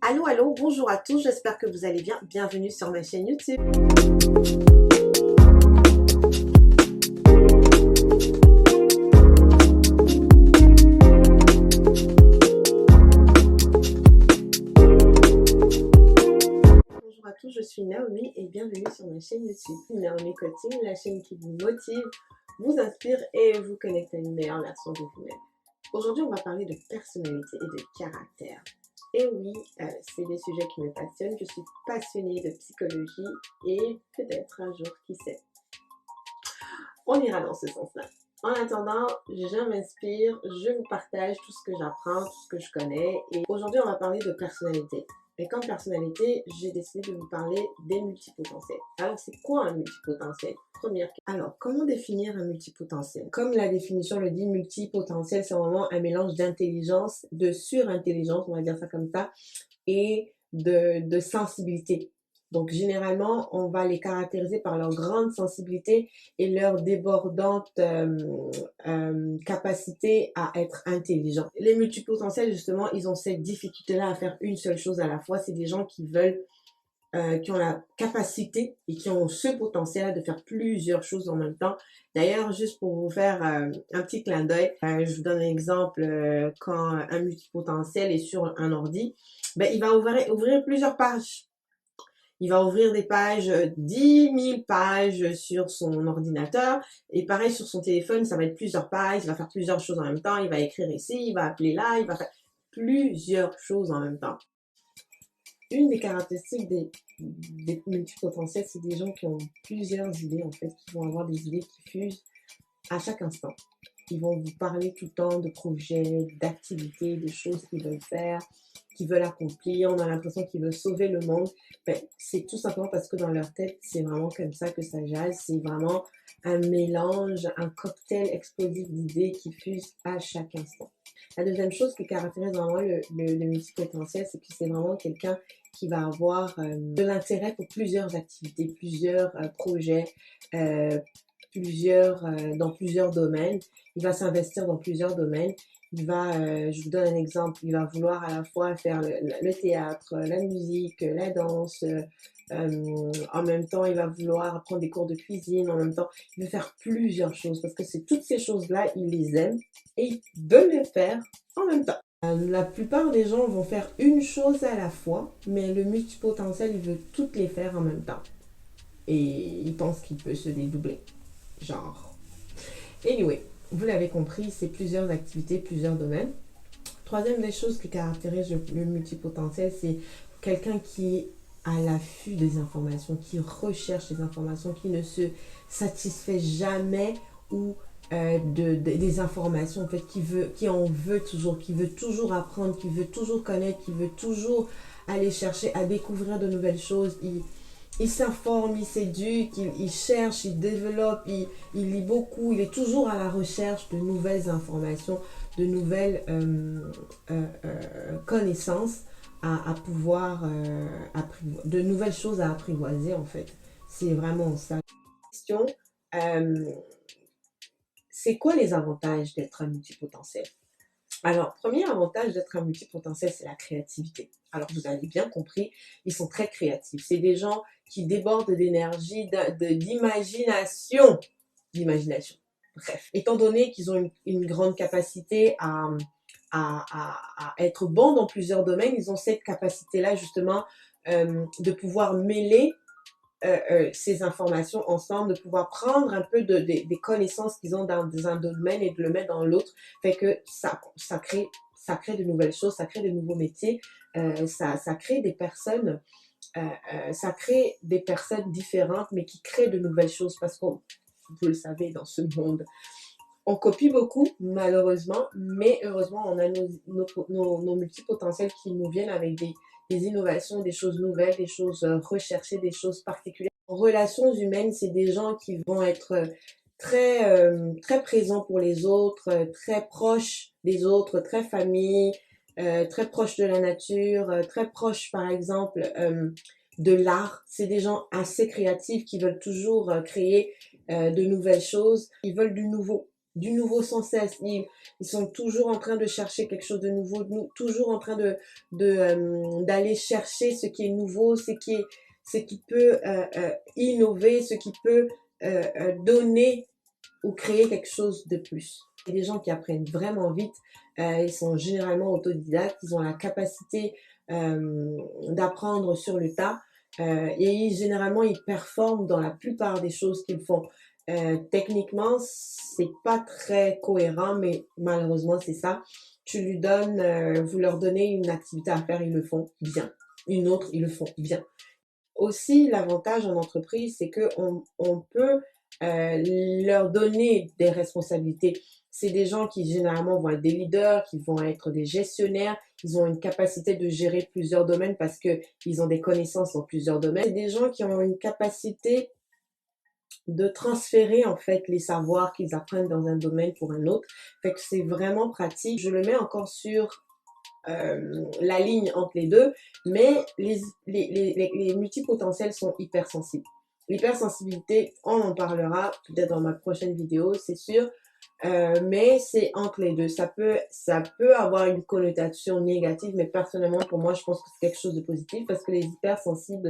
Allô, allô, bonjour à tous, j'espère que vous allez bien. Bienvenue sur ma chaîne YouTube. Bonjour à tous, je suis Naomi et bienvenue sur ma chaîne YouTube. Naomi Coaching, la chaîne qui vous motive, vous inspire et vous connecte à une meilleure version de vous-même. Aujourd'hui, on va parler de personnalité et de caractère. Et oui, c'est des sujets qui me passionnent. Je suis passionnée de psychologie et peut-être un jour, qui sait, on ira dans ce sens-là. En attendant, je m'inspire, je vous partage tout ce que j'apprends, tout ce que je connais. Et aujourd'hui, on va parler de personnalité. Et comme personnalité, j'ai décidé de vous parler des multipotentiels. Alors, c'est quoi un multipotentiel? Première question. Alors, comment définir un multipotentiel? Comme la définition le dit, multipotentiel, c'est vraiment un mélange d'intelligence, de surintelligence, on va dire ça comme ça, et de sensibilité. Donc, généralement, on va les caractériser par leur grande sensibilité et leur débordante capacité à être intelligent. Les multipotentiels, justement, ils ont cette difficulté-là à faire une seule chose à la fois. C'est des gens qui veulent, qui ont la capacité et qui ont ce potentiel de faire plusieurs choses en même temps. D'ailleurs, juste pour vous faire un petit clin d'œil, je vous donne un exemple. Quand un multipotentiel est sur un ordi, ben, il va ouvrir plusieurs pages. Il va ouvrir des pages, 10 000 pages sur son ordinateur. Et pareil, sur son téléphone, ça va être plusieurs pages. Il va faire plusieurs choses en même temps. Il va écrire ici, il va appeler là, il va faire plusieurs choses en même temps. Une des caractéristiques des multipotentiels, c'est des gens qui ont plusieurs idées, en fait, qui vont avoir des idées qui fusent à chaque instant. Ils vont vous parler tout le temps de projets, d'activités, de choses qu'ils veulent faire, qu'ils veulent accomplir. On a l'impression qu'ils veulent sauver le monde. Ben, c'est tout simplement parce que dans leur tête, c'est vraiment comme ça que ça jase. C'est vraiment un mélange, un cocktail explosif d'idées qui fusent à chaque instant. La deuxième chose qui caractérise vraiment le multipotentiel, c'est que c'est vraiment quelqu'un qui va avoir de l'intérêt pour plusieurs activités, plusieurs projets, dans plusieurs domaines. Il va s'investir dans plusieurs domaines. Il va, je vous donne un exemple, il va vouloir à la fois faire le théâtre, la musique, la danse. En même temps, il va vouloir apprendre des cours de cuisine. En même temps, il veut faire plusieurs choses parce que c'est toutes ces choses-là, il les aime et il veut les faire en même temps. La plupart des gens vont faire une chose à la fois, mais le multipotentiel, il veut toutes les faire en même temps. Et il pense qu'il peut se dédoubler. Genre. Anyway, vous l'avez compris, c'est plusieurs activités, plusieurs domaines. Troisième des choses qui caractérise le multipotentiel, c'est quelqu'un qui est à l'affût des informations, qui recherche les informations, qui ne se satisfait jamais ou des informations, en fait, qui en veut toujours, qui veut toujours apprendre, qui veut toujours connaître, qui veut toujours aller chercher à découvrir de nouvelles choses. Il s'informe, il s'éduque, il cherche, il développe, il lit beaucoup, il est toujours à la recherche de nouvelles informations, de nouvelles connaissances à pouvoir, de nouvelles choses à apprivoiser en fait. C'est vraiment ça. Question, c'est quoi les avantages d'être un multipotentiel? Alors, premier avantage d'être un multipotentiel, c'est la créativité. Alors, vous avez bien compris, ils sont très créatifs. C'est des gens qui débordent d'énergie, d'imagination. Bref, étant donné qu'ils ont une grande capacité à être bons dans plusieurs domaines, ils ont cette capacité-là justement de pouvoir mêler ces informations ensemble, de pouvoir prendre un peu des connaissances qu'ils ont dans un domaine et de le mettre dans l'autre, fait que ça crée de nouvelles choses, ça crée de nouveaux métiers, ça crée des personnes, ça crée des personnes différentes, mais qui créent de nouvelles choses, parce que vous le savez, dans ce monde, on copie beaucoup, malheureusement, mais heureusement, on a nos multipotentiels qui nous viennent avec des innovations, des choses nouvelles, des choses recherchées, des choses particulières. En relations humaines, c'est des gens qui vont être très présents pour les autres, très proches des autres, très famille, très proches de la nature, très proches, par exemple, de l'art. C'est des gens assez créatifs qui veulent toujours créer de nouvelles choses. Ils veulent du nouveau. du nouveau sans cesse. Ils sont toujours en train de chercher quelque chose de nouveau, toujours en train d'aller chercher ce qui est nouveau, ce qui peut innover, ce qui peut donner ou créer quelque chose de plus. Et des gens qui apprennent vraiment vite, ils sont généralement autodidactes, ils ont la capacité d'apprendre sur le tas et généralement ils performent dans la plupart des choses qu'ils font. Techniquement, c'est pas très cohérent, mais malheureusement c'est ça. Tu lui donnes, vous leur donnez une activité à faire, ils le font bien. Une autre, ils le font bien. Aussi, l'avantage en entreprise, c'est que on peut leur donner des responsabilités. C'est des gens qui généralement vont être des leaders, qui vont être des gestionnaires. Ils ont une capacité de gérer plusieurs domaines parce que ils ont des connaissances dans plusieurs domaines. C'est des gens qui ont une capacité de transférer en fait les savoirs qu'ils apprennent dans un domaine pour un autre. Fait que c'est vraiment pratique. Je le mets encore sur la ligne entre les deux, mais les multipotentiels sont hypersensibles. L'hypersensibilité, on en parlera peut-être dans ma prochaine vidéo, c'est sûr, mais c'est entre les deux. Ça peut avoir une connotation négative, mais personnellement, pour moi, je pense que c'est quelque chose de positif parce que les hypersensibles,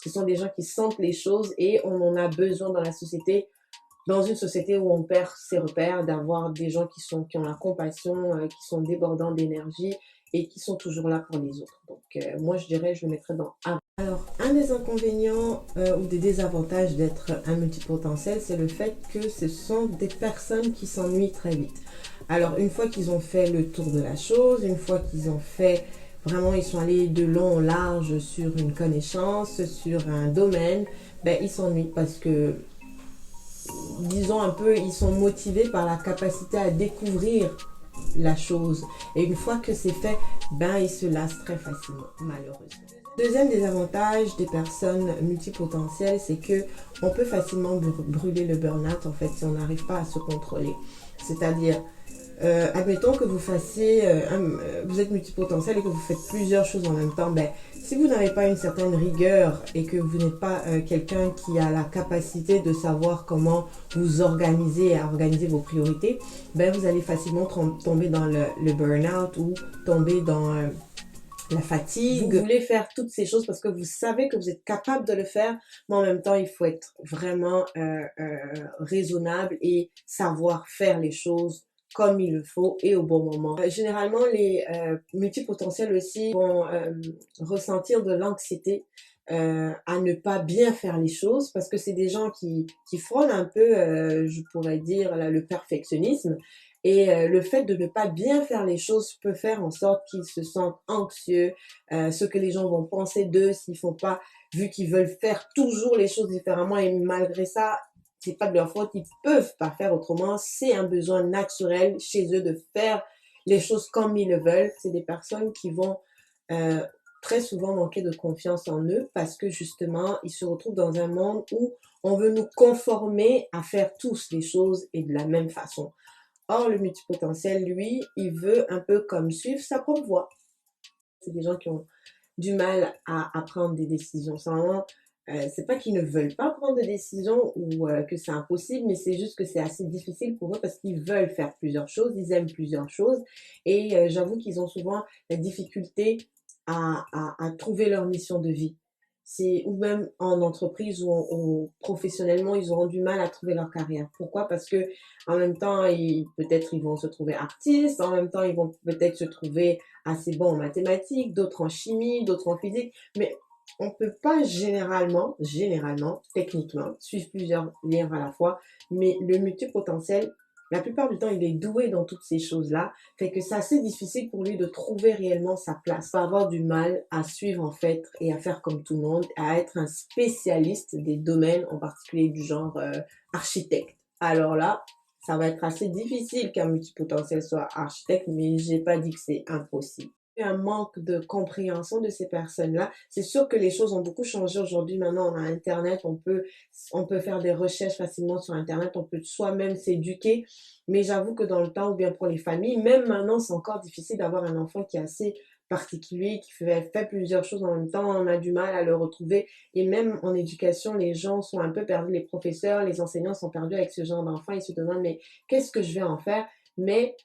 ce sont des gens qui sentent les choses et on en a besoin dans une société où on perd ses repères, d'avoir des gens qui ont la compassion, qui sont débordants d'énergie et qui sont toujours là pour les autres. Donc, moi, je dirais, je le mettrais dans A. Alors, un des inconvénients ou des désavantages d'être un multipotentiel, c'est le fait que ce sont des personnes qui s'ennuient très vite. Alors, une fois qu'ils ont fait le tour de la chose, une fois qu'ils ont fait vraiment, ils sont allés de long en large sur une connaissance, sur un domaine, ben, ils s'ennuient parce que disons un peu, ils sont motivés par la capacité à découvrir la chose. Et une fois que c'est fait, ben ils se lassent très facilement, malheureusement. Deuxième désavantage des personnes multipotentielles, c'est que on peut facilement brûler le burn-out en fait si on n'arrive pas à se contrôler. C'est-à-dire, admettons que vous êtes multipotentiel et que vous faites plusieurs choses en même temps, ben, si vous n'avez pas une certaine rigueur et que vous n'êtes pas quelqu'un qui a la capacité de savoir comment vous organiser et à organiser vos priorités, ben, vous allez facilement tomber dans le burn-out ou tomber dans la fatigue. Vous voulez faire toutes ces choses parce que vous savez que vous êtes capable de le faire, mais en même temps, il faut être vraiment raisonnable et savoir faire les choses comme il le faut et au bon moment. Généralement, les multipotentiels aussi vont ressentir de l'anxiété à ne pas bien faire les choses parce que c'est des gens qui frôlent un peu, je pourrais dire, là, le perfectionnisme. Et le fait de ne pas bien faire les choses peut faire en sorte qu'ils se sentent anxieux, ce que les gens vont penser d'eux s'ils font pas, vu qu'ils veulent faire toujours les choses différemment et malgré ça, c'est pas de leur faute, ils peuvent pas faire autrement, c'est un besoin naturel chez eux de faire les choses comme ils le veulent. C'est des personnes qui vont euh, très souvent manquer de confiance en eux parce que justement, ils se retrouvent dans un monde où on veut nous conformer à faire tous les choses et de la même façon. Or, le multipotentiel, lui, il veut un peu comme suivre sa propre voie. C'est des gens qui ont du mal à prendre des décisions. C'est vraiment, c'est pas qu'ils ne veulent pas prendre des décisions ou que c'est impossible, mais c'est juste que c'est assez difficile pour eux parce qu'ils veulent faire plusieurs choses, ils aiment plusieurs choses et j'avoue qu'ils ont souvent la difficulté à trouver leur mission de vie. C'est ou même en entreprise ou professionnellement, ils auront du mal à trouver leur carrière. Pourquoi? Parce que en même temps, peut-être ils vont se trouver artistes, en même temps ils vont peut-être se trouver assez bons en mathématiques, d'autres en chimie, d'autres en physique, mais on peut pas généralement, techniquement, suivre plusieurs livres à la fois, mais le multipotentiel, la plupart du temps, il est doué dans toutes ces choses-là, fait que c'est assez difficile pour lui de trouver réellement sa place. Il va avoir du mal à suivre en fait et à faire comme tout le monde, à être un spécialiste des domaines, en particulier du genre architecte. Alors là, ça va être assez difficile qu'un multipotentiel soit architecte, mais j'ai pas dit que c'est impossible. un manque de compréhension de ces personnes-là. C'est sûr que les choses ont beaucoup changé aujourd'hui. Maintenant, on a Internet, on peut faire des recherches facilement sur Internet, on peut soi-même s'éduquer. Mais j'avoue que dans le temps, ou bien pour les familles, même maintenant, c'est encore difficile d'avoir un enfant qui est assez particulier, qui fait plusieurs choses en même temps. On a du mal à le retrouver. Et même en éducation, les gens sont un peu perdus. Les professeurs, les enseignants sont perdus avec ce genre d'enfants. Ils se demandent, mais qu'est-ce que je vais en faire? Mais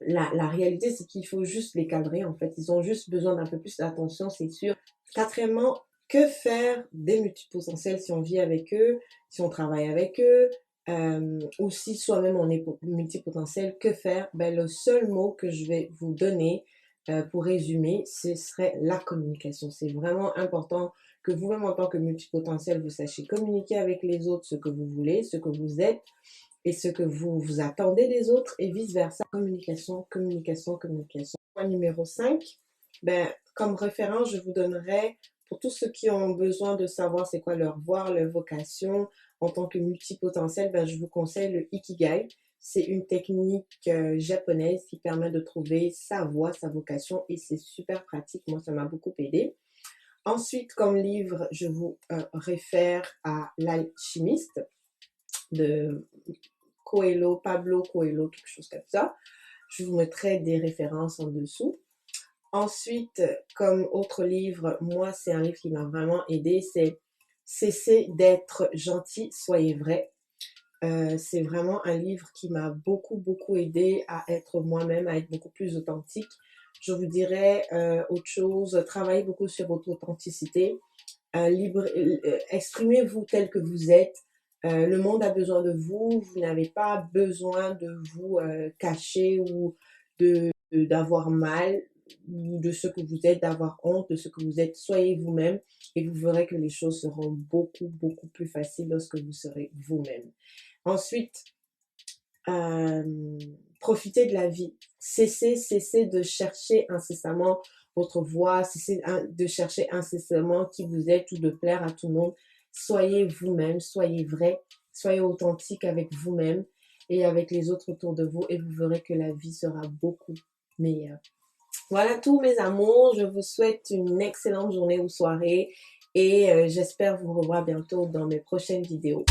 la réalité, c'est qu'il faut juste les cadrer, en fait. Ils ont juste besoin d'un peu plus d'attention, c'est sûr. Quatrièmement, que faire des multipotentiels si on vit avec eux, si on travaille avec eux, ou si soi-même on est multipotentiel, que faire? Ben, le seul mot que je vais vous donner pour résumer, ce serait la communication. C'est vraiment important que vous-même en tant que multipotentiel, vous sachiez communiquer avec les autres ce que vous voulez, ce que vous êtes, et ce que vous vous attendez des autres et vice-versa. Communication, communication, communication. Point numéro 5, ben, comme référence, je vous donnerai, pour tous ceux qui ont besoin de savoir c'est quoi leur voie, leur vocation, en tant que multipotentiel, ben, je vous conseille le Ikigai. C'est une technique japonaise qui permet de trouver sa voie, sa vocation et c'est super pratique. Moi, ça m'a beaucoup aidé. Ensuite, comme livre, je vous réfère à L'Alchimiste de Coelho, Pablo Coelho, quelque chose comme ça. Je vous mettrai des références en dessous. Ensuite, comme autre livre, moi, c'est un livre qui m'a vraiment aidé, c'est Cessez d'être gentil, soyez vrai. C'est vraiment un livre qui m'a beaucoup aidé à être moi-même, à être beaucoup plus authentique. Je vous dirais autre chose, travaillez beaucoup sur votre authenticité. Exprimez-vous tel que vous êtes. Le monde a besoin de vous. Vous n'avez pas besoin de vous cacher ou d'avoir mal ou de ce que vous êtes, d'avoir honte de ce que vous êtes. Soyez vous-même et vous verrez que les choses seront beaucoup plus faciles lorsque vous serez vous-même. Ensuite, profitez de la vie. Cessez de chercher incessamment votre voix, cessez de chercher incessamment qui vous êtes ou de plaire à tout le monde. Soyez vous-même, soyez vrai, soyez authentique avec vous-même et avec les autres autour de vous et vous verrez que la vie sera beaucoup meilleure. Voilà tous mes amours, je vous souhaite une excellente journée ou soirée et j'espère vous revoir bientôt dans mes prochaines vidéos.